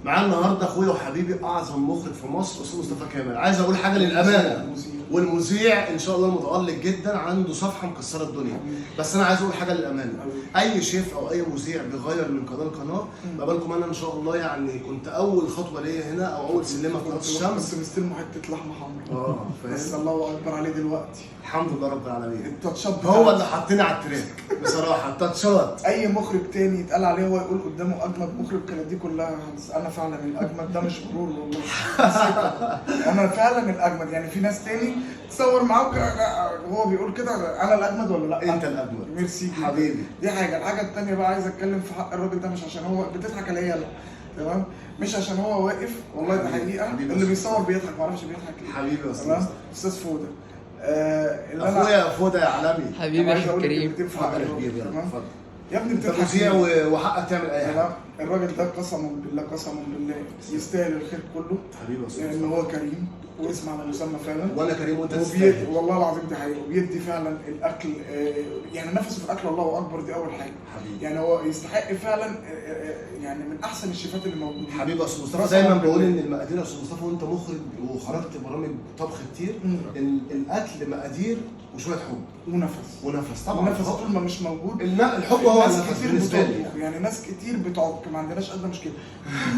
معانا النهارده اخويا وحبيبي اعظم مخرج في مصر استاذ مصطفى كامل. عايز اقول حاجه للامانه، والمذيع ان شاء الله المتالق جدا عنده صفحه مكسره الدنيا. بس انا عايز اقول حاجه للامانه، اي شيف او اي مذيع بيغير من قناه لقناه، ما بالكم انا ان شاء الله يعني كنت اول خطوه ليا هنا او اول سلمه في قناه الشمس. كنت مستلمه حته لحمه حمراء. بس فاهم. الله اكبر عليه دلوقتي. الحمد لله رب العالمين. التاتشات هو اللي حطينا على التراك بصراحه التاتشات. اي مخرج تاني يتقال عليه هو يقول قدامه اجمد مخرج كانت دي كلها انا فعلا الاجمد. ده مش غرور والله. انا فعلا الاجمد. يعني في ناس تاني تصور معاك وهو بيقول كده انا الاجمد ولا لا؟ انت الاجمد. ميرسي حبيبي. دي حاجه. الحاجه التانيه بقى عايز اتكلم في حق الراجل ده، مش عشان هو بتضحك عليا لا، تمام؟ مش عشان هو واقف، والله ده حقيقه. اللي بيصور بيضحك، ما اعرفش بيضحك ليه. حبيبي يا تمام. استاذ. استاذ فوده. اخويا فوده يا عالمي. حبيبي يا كريم. اتفضل يا كبير. يلا اتفضل. يا ابني انت بتضحك مذيع ليه؟ وحقك تعمل اي حاجه. الراجل ده قسما بالله قسما بالله يستاهل الخير كله. حبيبي يا استاذ. لان هو كريم واسم على مسمى فعلا. وانا كريم وانت وبيدي تستاهل. والله العظيم دي حقيقه. وبيدي فعلا الاكل يعني نفسه في الاكل الله اكبر. دي اول حاجه. حبيبي. يعني هو يستحق فعلا يعني من احسن الشيفات اللي موجودين. حبيبي يا استاذ مصطفى، دايما بقول ان المقادير يا استاذ مصطفى وانت مخرج وخرجت برامج طبخ كتير، الاكل مقادير وشويه حب ونفس طبعا. النفس طول ما مش موجود. الحب هو ناس النفس كتير بالنسبه لي. بتطبخ، يعني ناس كتير بتعك، ما عندناش ادنى مشكله.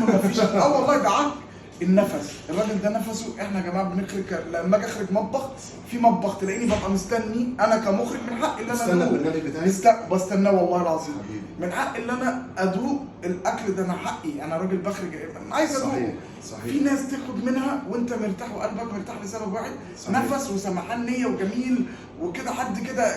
طول ما فيش والله ده عك. النفس، الراجل ده نفسه. احنا يا جماعه بنخرج لما اجي اخرج مطبخ، في مطبخ تلاقيني ببقى مستني انا كمخرج من حقي ان انا استنى البرنامج بتاعي. بستناه والله العظيم. حبيبي. من حقي ان انا ادوق الاكل ده. انا حقي، انا راجل بخرج عايز ادوق. صحيح. في ناس تاخد منها وانت مرتاح وقلبك مرتاح لسبب واحد. صحيح. نفس وسمحان نيه وجميل وكده، حد كده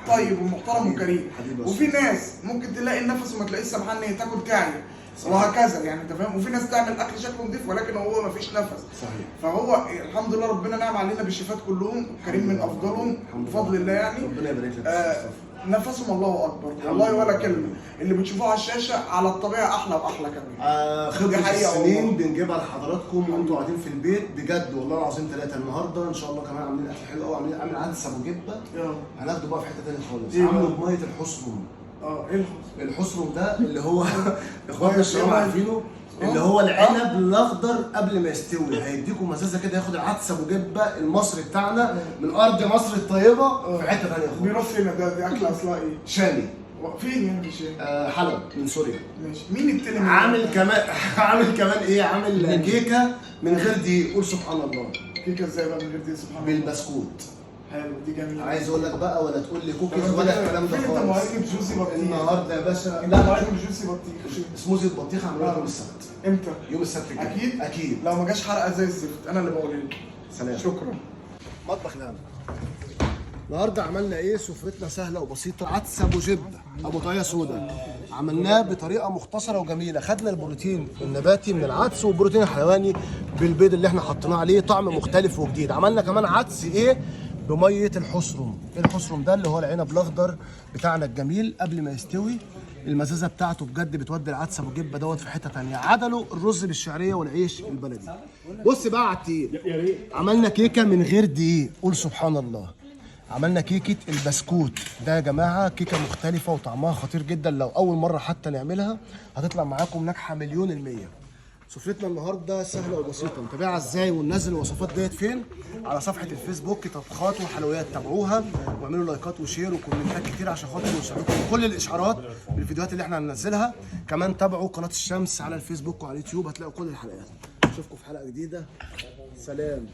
طيب ومحترم وكريم. وفي ناس ممكن تلاقي النفس وما تلاقيش سمحان نيه، تاكل تعيا وهكذا. يعني انت فاهم. وفي ناس تعمل اكل شكله نضيف ولكن هو ما فيش نفس. صحيح. فهو الحمد لله ربنا نعم علينا بالشيفات كلهم. كريم من افضلهم بفضل الله يعني. ربنا يبارك لك. نفسهم الله اكبر والله ولا كلمه. اللي بتشوفوه على الشاشه على الطبيعه احلى واحلى كمان. خبرة السنين بنجيبها لحضراتكم وانتوا قاعدين في البيت بجد والله العظيم. 3 النهارده ان شاء الله كمان عاملين اكل حلو قوي. عاملين عدس ابو جبه. هناخده بقى في حته ثانيه خالص. عامله بميه الحصرم. ايه الحصرم ده اللي هو اخواتنا الشباب عارفينه، اللي هو العنب الاخضر قبل ما يستوي. هيديكم مزازه كده. ياخد العدس ابو جبه المصري بتاعنا من ارض مصر الطيبه في حته ثانيه خالص. بيروح فين ده؟ دي اكله اصلها ايه؟ شامي. فين يعني في الشام؟ حلب من سوريا. ماشي. مين التلميذ؟ عامل كمان ايه؟ عامل كيكه من غير دقيق. قول سبحان الله. كيكه ازاي بقى من غير دي؟ سبحان الله. بالبسكوت. حلو دي جميله. عايز اقول لك بقى ولا تقول لي كوكيز ولا الكلام ده انت خالص. مهاجم جوسي بطيخ النهارده يا باشا. انت مهاجم جوسي بطيخ. سموزي البطيخ عاملينها يوم السبت. امتى؟ يوم السبت الجاي. اكيد اكيد. لو ما جاش حرقه زي الزفت انا اللي بقول لك. سلام. شكرا. مطبخ الهنا. النهارده عملنا ايه؟ سفرتنا سهله وبسيطه. عدس ابو جبه ابو طايه سودا. عملناه بطريقه مختصره وجميله. خدنا البروتين النباتي من العدس والبروتين الحيواني بالبيض اللي احنا حطيناه عليه. طعم مختلف وجديد. عملنا كمان عدس ايه؟ بميه الحصرم. ايه الحصرم ده؟ اللي هو العنب الاخضر بتاعنا الجميل قبل ما يستوي. المزازه بتاعته بجد بتودي العدس ابو جبه دوت في حته ثانيه. عدله الرز بالشعريه والعيش البلدي. بص بقى على التقيل. عملنا كيكه من غير دقيق. قول سبحان الله. عملنا كيكه البسكوت ده يا جماعه. كيكه مختلفه وطعمها خطير جدا. لو اول مره حتى نعملها هتطلع معاكم ناجحه 100%. سفرتنا النهارده سهله وبسيطه. نتابعها ازاي وننزل الوصفات ديت فين؟ على صفحه الفيسبوك طبخات وحلويات. تابعوها واعملوا لايكات وشير وكومنتات كتير عشان خاطر يوصلكم كل الاشعارات بالفيديوهات اللي احنا هننزلها. كمان تابعوا قناه الشمس على الفيسبوك وعلى اليوتيوب هتلاقوا كل الحلقات. اشوفكم في حلقه جديده. سلام.